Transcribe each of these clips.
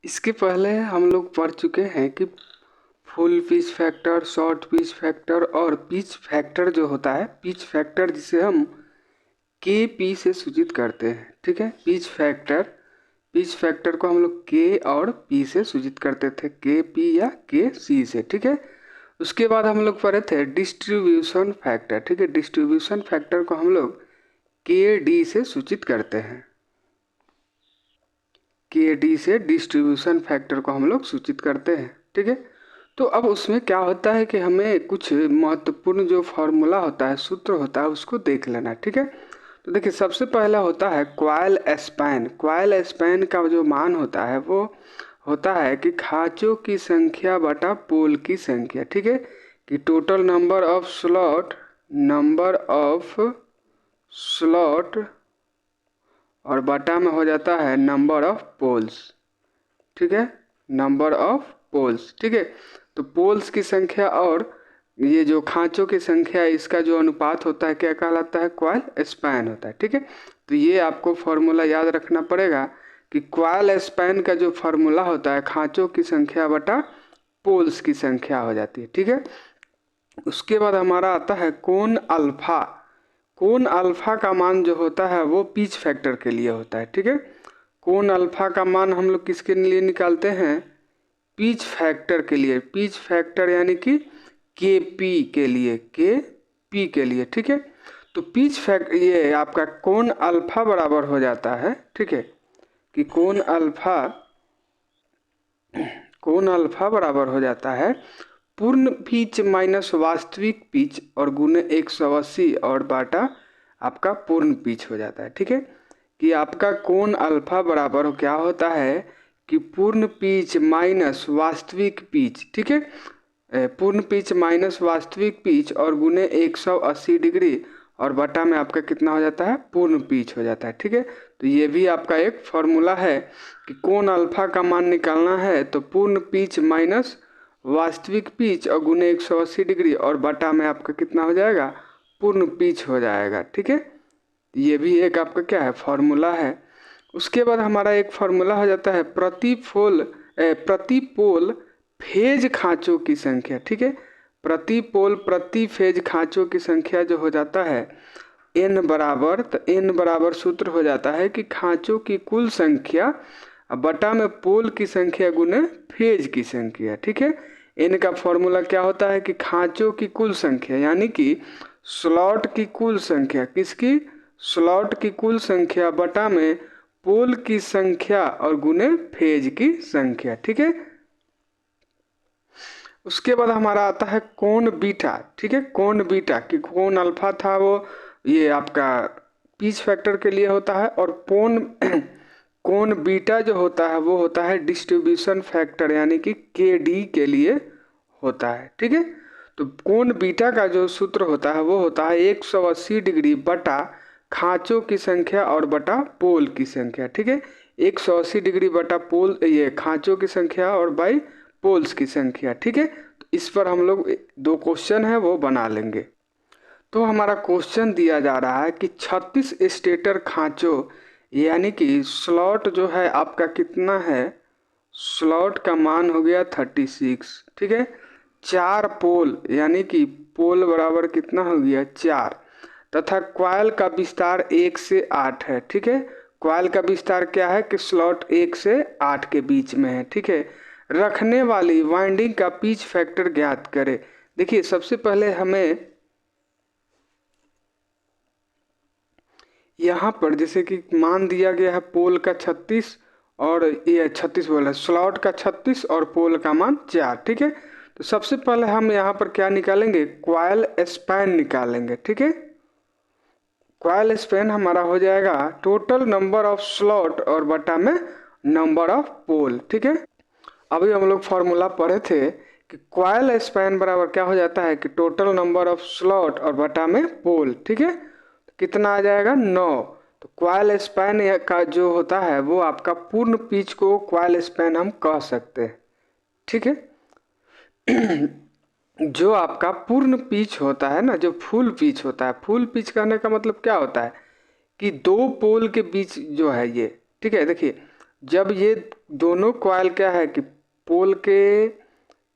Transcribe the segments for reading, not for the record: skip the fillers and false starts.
इसके पहले हम लोग पढ़ चुके हैं कि full pitch factor, short pitch factor और पिच फैक्टर जो होता है, पिच फैक्टर जिसे हम के पी से सूचित करते हैं। ठीक है, पिच फैक्टर को हम लोग के और पी से सूचित करते थे, के पी या के सी से। ठीक है, उसके बाद हम लोग पढ़े थे डिस्ट्रीब्यूशन फैक्टर। ठीक है, डिस्ट्रीब्यूशन फैक्टर को हम लोग के डी से सूचित करते हैं, के डी से डिस्ट्रीब्यूशन फैक्टर को हम लोग सूचित करते हैं। ठीक है, तो अब उसमें क्या होता है कि हमें कुछ महत्वपूर्ण जो फॉर्मूला होता है, सूत्र होता है, उसको देख लेना। ठीक है, तो देखिए सबसे पहला होता है कॉइल स्पैन। कॉइल स्पैन का जो मान होता है वो होता है कि खांचों की संख्या बटा पोल की संख्या। ठीक है, कि टोटल नंबर ऑफ स्लॉट और बटा में हो जाता है नंबर ऑफ पोल्स। ठीक है, नंबर ऑफ पोल्स। ठीक है, तो पोल्स की संख्या और ये जो खांचों की संख्या है, इसका जो अनुपात होता है क्या कहलाता है? कॉइल स्पैन होता है। ठीक है, तो ये आपको फॉर्मूला याद रखना पड़ेगा कि कॉइल स्पैन का जो फॉर्मूला होता है खांचों की संख्या बटा पोल्स की संख्या हो जाती है। ठीक है, उसके बाद हमारा आता है कोण अल्फा। कोण अल्फा का मान जो होता है वो पिच फैक्टर के लिए होता है। ठीक है, कोण अल्फा का मान हम लोग किसके लिए निकालते हैं? पिच फैक्टर के लिए। पिच फैक्टर यानी कि के पी के लिए, के पी के लिए। ठीक है, तो पिच फैक्टर ये आपका कोण अल्फा बराबर हो जाता है। ठीक है, कि कोण अल्फा बराबर हो जाता है पूर्ण पिच माइनस वास्तविक पिच और गुने 180 और बाटा आपका पूर्ण पिच हो जाता है। ठीक है, कि आपका कोण अल्फा बराबर क्या होता है कि पूर्ण पिच माइनस वास्तविक पिच। ठीक है, पूर्ण पिच माइनस वास्तविक पिच और गुने 180 डिग्री और बटा में आपका कितना हो जाता है? पूर्ण पिच हो जाता है। ठीक है, तो ये भी आपका एक फॉर्मूला है कि कोण अल्फा का मान निकालना है तो पूर्ण पिच माइनस वास्तविक पिच और गुने 180 डिग्री और बटा में आपका कितना हो जाएगा? पूर्ण पिच हो जाएगा। ठीक है, ये भी एक आपका क्या है? फॉर्मूला है। उसके बाद हमारा एक फॉर्मूला हो जाता है प्रति पोल फेज खांचों की संख्या। ठीक है, प्रति पोल प्रति फेज खांचों की संख्या जो हो जाता है n बराबर, तो n बराबर सूत्र हो जाता है कि खांचों की कुल संख्या बटा में पोल की संख्या गुने फेज की संख्या। ठीक है, n का फॉर्मूला क्या होता है कि खांचों की कुल संख्या यानी कि स्लॉट की कुल संख्या, किसकी? स्लॉट की कुल संख्या बटा में पोल की संख्या और गुने फेज की संख्या। ठीक है, उसके बाद हमारा आता है कोण बीटा। ठीक है, कोण बीटा कि कोण अल्फा था वो ये आपका पिच फैक्टर के लिए होता है और कोण बीटा जो होता है वो होता है डिस्ट्रीब्यूशन फैक्टर यानी कि के डी के लिए होता है। ठीक है, तो कोण बीटा का जो सूत्र होता है वो होता है 180 डिग्री बटा खांचों की संख्या और बटा पोल की संख्या। ठीक है, 180 डिग्री बटा पोल ये खांचों की संख्या और बाई पोल्स की संख्या। ठीक है, तो इस पर हम लोग दो क्वेश्चन है वो बना लेंगे। तो हमारा क्वेश्चन दिया जा रहा है कि 36 स्टेटर खांचों यानी कि स्लॉट जो है आपका कितना है? स्लॉट का मान हो गया 36। ठीक है, 4 पोल यानी कि पोल बराबर कितना हो गया? 4 तथा कॉइल का विस्तार 1 से 8 है। ठीक है, कॉइल का विस्तार क्या है कि स्लॉट 1 से 8 के बीच में है। ठीक है, रखने वाली वाइंडिंग का पिच फैक्टर ज्ञात करें। देखिए सबसे पहले हमें यहाँ पर जैसे कि मान दिया गया है पोल का 36 और ये 36 बोला स्लॉट का 36 और पोल का मान 4। ठीक है, तो सबसे पहले हम यहाँ पर क्या निकालेंगे? कॉइल स्पैन निकालेंगे। ठीक है, कॉइल स्पैन हमारा हो जाएगा टोटल नंबर ऑफ स्लॉट और बटा में नंबर ऑफ पोल। ठीक है, अभी हम लोग फॉर्मूला पढ़े थे कि कॉइल स्पैन बराबर क्या हो जाता है कि टोटल नंबर ऑफ स्लॉट और बटा में पोल। ठीक है, कितना आ जाएगा? 9। तो कॉइल स्पैन का जो होता है वो आपका पूर्ण पिच को कॉइल स्पैन हम कह सकते हैं। ठीक है, जो आपका पूर्ण पिच होता है ना, जो फुल पिच होता है, फुल पिच कहने का मतलब क्या होता है कि दो पोल के बीच जो है ये। ठीक है, देखिए जब ये दोनों कॉइल क्या है कि पोल के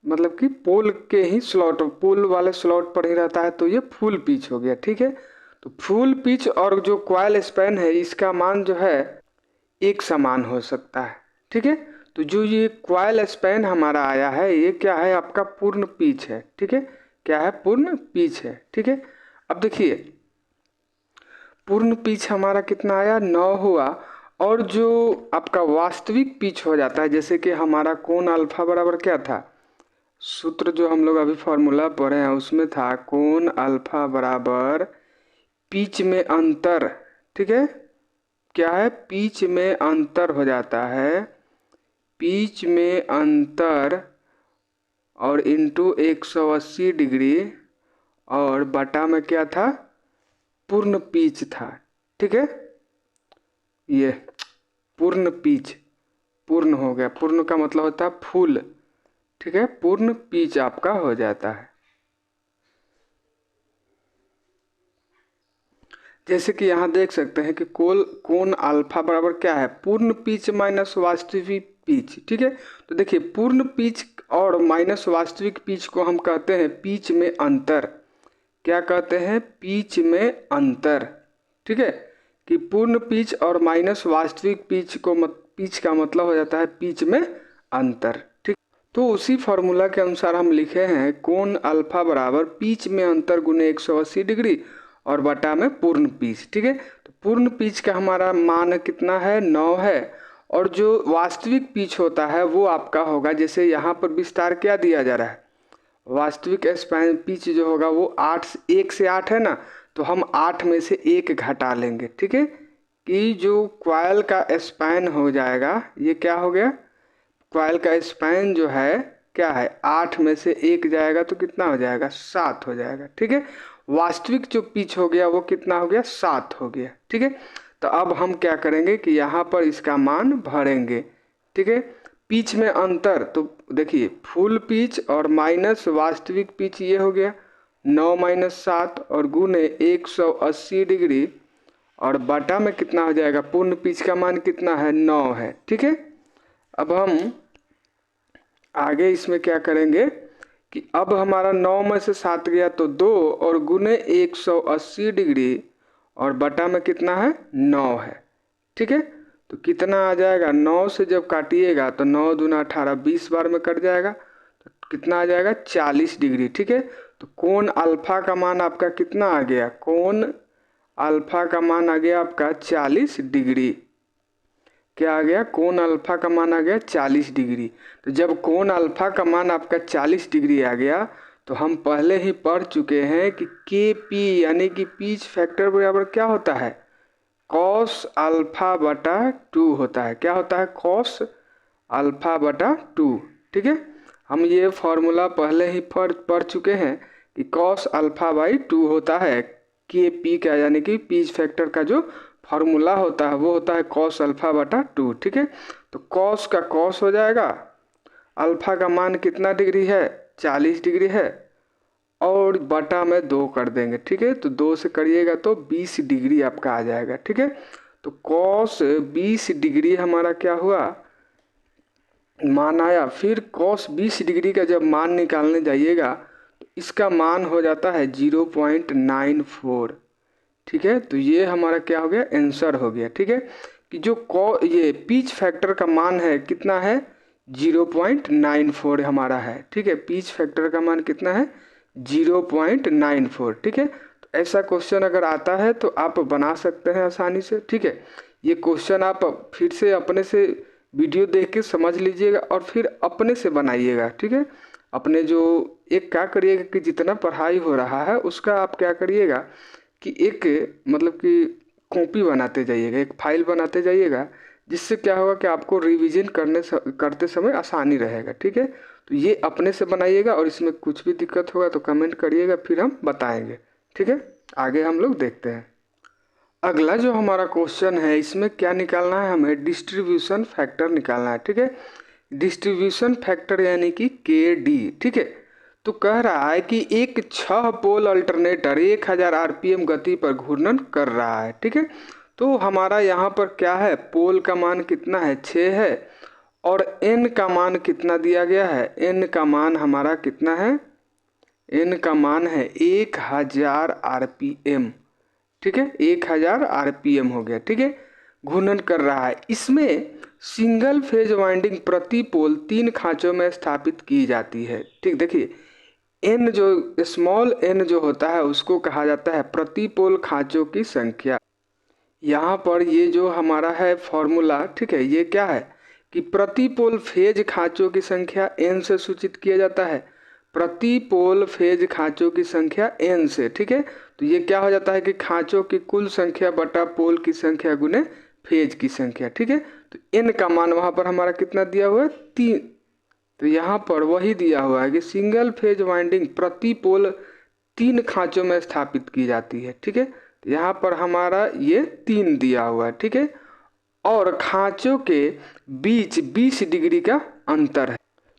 मतलब कि पोल के ही स्लॉट, पोल वाले स्लॉट पर ही रहता है, तो ये फुल पिच हो गया। ठीक है, तो फुल पिच और जो कॉइल स्पैन है इसका मान जो है एक समान हो सकता है। ठीक है, तो जो ये कॉइल स्पैन हमारा आया है ये क्या है, आपका पूर्ण पिच है। ठीक है, क्या है, पूर्ण पिच है। ठीक है, अब देखिए पूर्ण पिच हमारा कितना आया, 9 हुआ। और जो आपका वास्तविक पिच हो जाता है, जैसे कि हमारा कोण अल्फा बराबर क्या था, सूत्र जो हम लोग अभी फॉर्मूला पढ़े हैं उसमें था कोण अल्फा बराबर पिच में अंतर। ठीक है, क्या है, पिच में अंतर हो जाता है, पिच में अंतर और इंटू 180 डिग्री और बटा में क्या था, पूर्ण पिच था। ठीक है, ये पूर्ण पिच, पूर्ण हो गया, पूर्ण का मतलब होता है फुल। ठीक है, पूर्ण पिच आपका हो जाता है। जैसे कि यहाँ देख सकते हैं कि कोण अल्फा बराबर क्या है, पूर्ण पिच माइनस वास्तविक पिच। ठीक है, तो देखिए पूर्ण पिच और माइनस वास्तविक पिच को हम कहते हैं पिच में अंतर। क्या कहते हैं, पिच में अंतर। ठीक है, कि पूर्ण पिच और माइनस वास्तविक पिच को पिच का मतलब हो जाता है पिच में अंतर। ठीक, तो उसी फॉर्मूला के अनुसार हम लिखे हैं कोण अल्फा बराबर पिच में अंतर गुने 180 डिग्री और बटा में पूर्ण पिच। ठीक है, तो पूर्ण पिच का हमारा मान कितना है, 9 है। और जो वास्तविक पिच होता है वो आपका होगा, जैसे यहाँ पर विस्तार क्या दिया जा रहा है, वास्तविक स्पैन पिच जो होगा वो 1 से 8 है ना, तो हम 8 में से 1 घटा लेंगे। ठीक है, कि जो कॉइल का स्पैन हो जाएगा, ये क्या हो गया, कॉइल का स्पैन जो है क्या है, 8 में से 1 जाएगा तो कितना हो जाएगा, 7 हो जाएगा। ठीक है, वास्तविक जो पिच हो गया वो कितना हो गया, 7 हो गया। ठीक है, तो अब हम क्या करेंगे कि यहाँ पर इसका मान भरेंगे। ठीक है, पिच में अंतर, तो देखिए फुल पिच और माइनस वास्तविक पिच ये हो गया 9 माइनस 7 और गुने 180 डिग्री और बटा में कितना हो जाएगा, पूर्ण पिच का मान कितना है, 9 है। ठीक है, अब हम आगे इसमें क्या करेंगे कि अब हमारा 9 में से 7 गया तो 2 और गुने 180 डिग्री और बटा में कितना है, 9 है। ठीक है, तो कितना आ जाएगा, 9 से जब काटिएगा तो 9 दूना 18, 20 बार में कट जाएगा तो कितना आ जाएगा, 40 डिग्री। ठीक है, तो कोण अल्फा का मान आपका कितना आ गया, कोण अल्फा का मान आ गया आपका 40 डिग्री। क्या आ गया, कोण अल्फा का मान आ गया 40 डिग्री। तो जब कोण अल्फा का मान आपका 40 डिग्री आ गया तो हम पहले ही पढ़ चुके हैं कि के पी यानी कि पिच फैक्टर बराबर क्या होता है, कॉस अल्फा बटा 2 होता है। क्या होता है, कॉस अल्फा बटा 2। ठीक है, हम ये फॉर्मूला पहले ही पढ़ चुके हैं कि कॉस अल्फा बाई 2 होता है के पी का, यानी कि पिच फैक्टर का जो फॉर्मूला होता है वो होता है कॉस अल्फा बटा 2। ठीक है, तो कॉस का कॉस हो जाएगा, अल्फा का मान कितना डिग्री है, 40 डिग्री है और बटा में 2 कर देंगे। ठीक है, तो 2 से करिएगा तो 20 डिग्री आपका आ जाएगा। ठीक है, तो कॉस 20 डिग्री हमारा क्या हुआ, मान आया। फिर कॉस 20 डिग्री का जब मान निकालने जाइएगा तो इसका मान हो जाता है 0.94। ठीक है, तो ये हमारा क्या हो गया, आंसर हो गया। ठीक है, कि जो ये पिच फैक्टर का मान है कितना है, 0.94 हमारा है। ठीक है, पिच फैक्टर का मान कितना है, 0.94। ठीक है, तो ऐसा क्वेश्चन अगर आता है तो आप बना सकते हैं आसानी से। ठीक है, ये क्वेश्चन आप फिर से अपने से वीडियो देख के समझ लीजिएगा और फिर अपने से बनाइएगा। ठीक है, अपने जो एक क्या करिएगा कि जितना पढ़ाई हो रहा है उसका आप क्या करिएगा कि एक मतलब कि कॉपी बनाते जाइएगा, एक फाइल बनाते जाइएगा, जिससे क्या होगा कि आपको रिवीजन करते समय आसानी रहेगा। ठीक है, तो ये अपने से बनाइएगा और इसमें कुछ भी दिक्कत होगा तो कमेंट करिएगा, फिर हम बताएंगे। ठीक है, आगे हम लोग देखते हैं। अगला जो हमारा क्वेश्चन है इसमें क्या निकालना है, हमें डिस्ट्रीब्यूशन फैक्टर निकालना है। ठीक है, डिस्ट्रीब्यूशन फैक्टर यानी कि के डी। ठीक है, तो कह रहा है कि एक 6 पोल अल्टरनेटर 1000 आरपीएम गति पर घूर्णन कर रहा है। ठीक है, तो हमारा यहाँ पर क्या है, पोल का मान कितना है 6 है और n का मान कितना दिया गया है, n का मान हमारा कितना है, n का मान है 1000 RPM। ठीक है, 1000 RPM हो गया। ठीक है, घूर्णन कर रहा है। इसमें सिंगल फेज वाइंडिंग प्रति पोल 3 खांचों में स्थापित की जाती है। ठीक, देखिए n जो स्मॉल n जो होता है उसको कहा जाता है प्रति पोल खांचों की संख्या। यहाँ पर ये जो हमारा है फॉर्मूला, ठीक है, ये क्या है कि प्रति पोल फेज खांचों की संख्या n से सूचित किया जाता है, प्रति पोल फेज खांचों की संख्या n से। ठीक है, तो ये क्या हो जाता है कि खांचों की कुल संख्या बटा पोल की संख्या गुने फेज की संख्या। ठीक है, तो n का मान वहाँ पर हमारा कितना दिया हुआ है 3, तो यहाँ पर वही दिया हुआ है कि सिंगल फेज वाइंडिंग प्रति पोल 3 खांचों में स्थापित की जाती है। ठीक है, तो यहाँ पर हमारा ये 3 दिया हुआ है। ठीक है, और खांचों के बीच 20 डिग्री का अंतर है।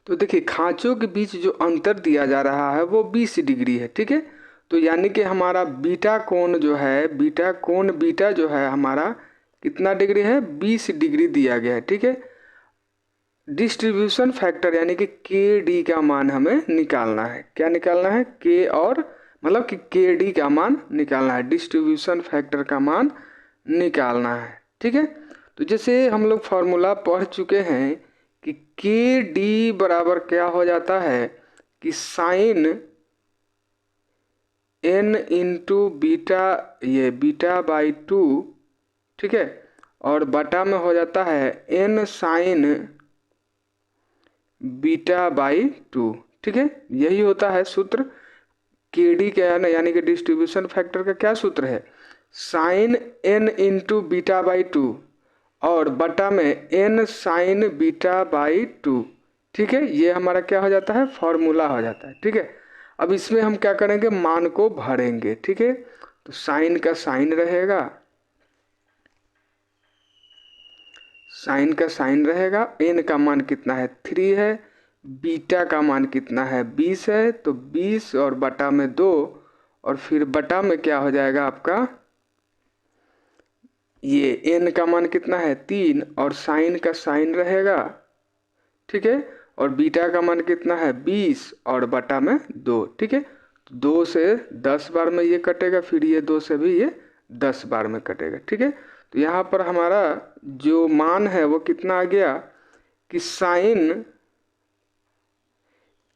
तो देखिए खांचों के बीच जो अंतर दिया जा रहा है वो 20 डिग्री है। ठीक है, तो यानी कि हमारा बीटा कोण जो है, बीटा जो है हमारा कितना डिग्री है, 20 डिग्री दिया गया है। ठीक है, डिस्ट्रीब्यूशन फैक्टर यानी कि के डी का मान हमें निकालना है। क्या निकालना है, के और मतलब कि के डी का मान निकालना है, डिस्ट्रीब्यूशन फैक्टर का मान निकालना है। ठीक है, तो जैसे हम लोग फॉर्मूला पढ़ चुके हैं कि के डी बराबर क्या हो जाता है कि साइन n इंटू बीटा, ये बीटा बाई 2। ठीक है, और बटा में हो जाता है n साइन बीटा बाई 2। ठीक है, यही होता है सूत्र के डी का, यानी कि डिस्ट्रीब्यूशन फैक्टर का क्या सूत्र है, sine n into beta by 2 और बटा में n साइन बीटा बाई 2। ठीक है, ये हमारा क्या हो जाता है, फॉर्मूला हो जाता है। ठीक है, अब इसमें हम क्या करेंगे, मान को भरेंगे। ठीक है, तो साइन का साइन रहेगा, साइन का साइन रहेगा, n का मान कितना है 3 है, बीटा का मान कितना है 20 है, तो 20 और बटा में 2 और फिर बटा में क्या हो जाएगा आपका, ये n का मान कितना है 3 और साइन का साइन रहेगा। ठीक है, और बीटा का मान कितना है 20 और बटा में 2। ठीक है, 2 से 10 बार में ये कटेगा, फिर ये 2 से भी ये 10 बार में कटेगा। ठीक है, तो यहाँ पर हमारा जो मान है वो कितना आ गया कि साइन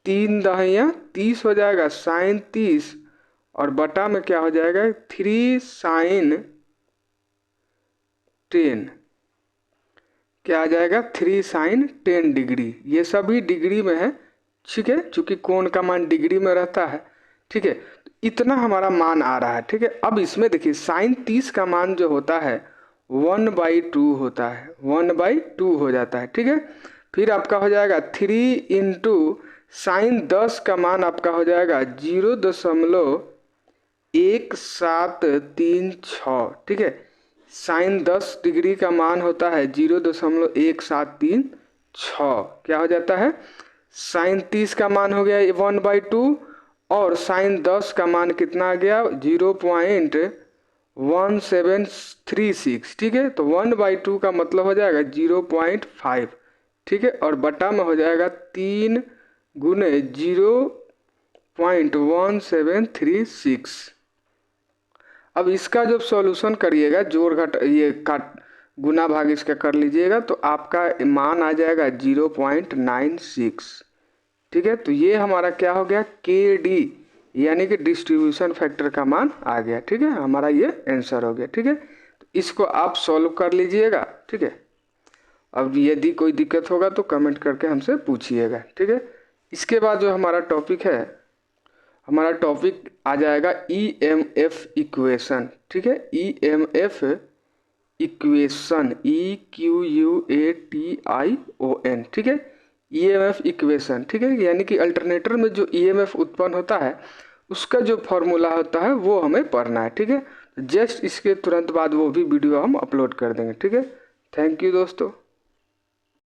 3 दहिया 30 हो जाएगा, साइन 30 और बटा में क्या हो जाएगा 3 साइन 10, क्या आ जाएगा 3 साइन 10 डिग्री। ये सभी डिग्री में है। ठीक है, चूंकि कोण का मान डिग्री में रहता है। ठीक है, इतना हमारा मान आ रहा है। ठीक है, अब इसमें देखिए साइन 30 का मान जो होता है 1/2 होता है, 1/2 हो जाता है। ठीक है, फिर आपका हो जाएगा 3 इंटू साइन 10 का मान आपका हो जाएगा 0.1736। ठीक है, साइन 10 डिग्री का मान होता है 0.1736। क्या हो जाता है, साइन 30 का मान हो गया 1/2 और साइन 10 का मान कितना आ गया 0.1736। ठीक है, तो 1/2 का मतलब हो जाएगा 0.5। ठीक है, और बटा में हो जाएगा 3 गुने 0.1736। अब इसका जब सॉल्यूशन करिएगा, जोड़ घट ये काट गुना भाग इसका कर लीजिएगा, तो आपका मान आ जाएगा 0.96। ठीक है, तो ये हमारा क्या हो गया के डी यानी कि डिस्ट्रीब्यूशन फैक्टर का मान आ गया। ठीक है, हमारा ये आंसर हो गया। ठीक है, तो इसको आप सॉल्व कर लीजिएगा। ठीक है, अब यदि कोई दिक्कत होगा तो कमेंट करके हमसे पूछिएगा। ठीक है, इसके बाद जो हमारा टॉपिक है, हमारा टॉपिक आ जाएगा EMF इक्वेशन। ठीक है, EMF इक्वेशन, EQUATION। ठीक है, EMF इक्वेशन। ठीक है, यानी कि अल्टरनेटर में जो EMF उत्पन्न होता है उसका जो फॉर्मूला होता है वो हमें पढ़ना है। ठीक है, जस्ट इसके तुरंत बाद वो भी वीडियो हम अपलोड कर देंगे। ठीक है, थैंक यू दोस्तों।